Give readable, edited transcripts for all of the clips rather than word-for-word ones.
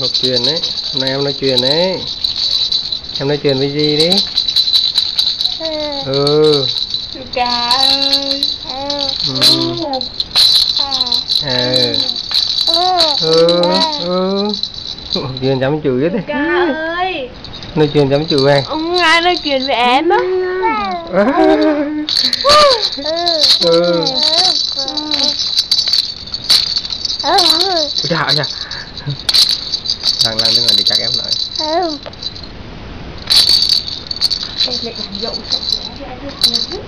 Học truyền đấy. Hôm nay em nói chuyện đấy. Em nói chuyện với gì đi? Ca ơi. Học truyền chăm chú hết đấy. Ca ơi. Nói chuyện chăm chú anh. Ông ai nói chuyện với em á? Dạ dạ. Lăng đừng là đi chắc em lại. Em lại làm rộng sạch sẽ cho anh được.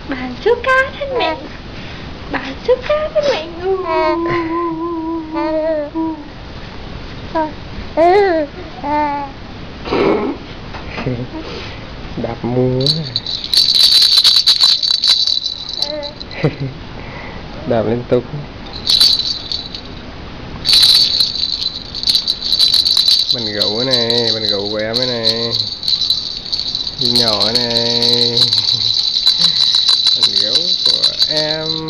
Bạn chú cá thân mẹ. Bạn chú cá thân mẹ. Đạp múa. Đạp liên tục. Mình gấu này, mình gấu của em này. Đi nhỏ này. Mình gấu của em.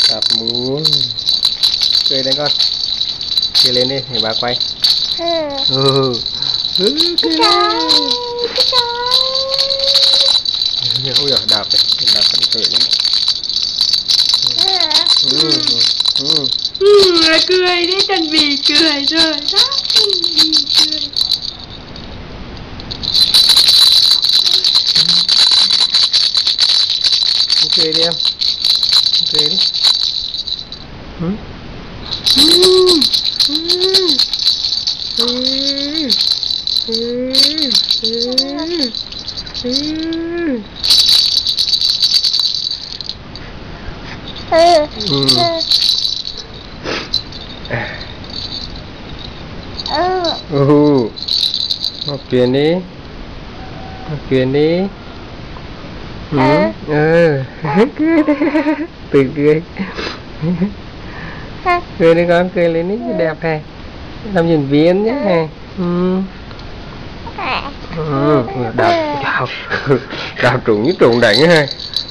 Đạp múa. Cười đấy con. Cười lên đi thì bà quay. Cười lên. Ôi giời, đạp đấy, đạp phần cười đấy. Cười đi, Trần Bì cười rồi đó. Cười đi em. Cười đi. Học truyền đi. Học truyền đi. Cười đi. Tự cười. Cười đi con, cười lên đi, đẹp này. Làm diễn viên nhé. Đạp. Đạp trúng như trúng đánh ha.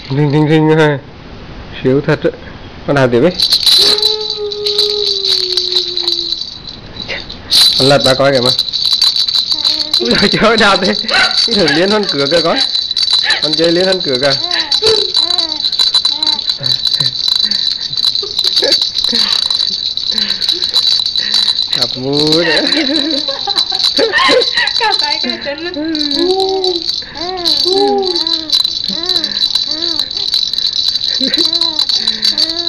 Rinh ha. Siêu thật á. Con đạp tiếp đi. Con lật ba coi kìa mà. Ui trời đạp đi. Cái thằng liên hoan cửa kìa con. Con chơi liên hoan cửa kìa. Đạp múa nữa. Cả tay cả chân luôn.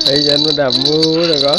Thấy chân nó đạp múa rồi con.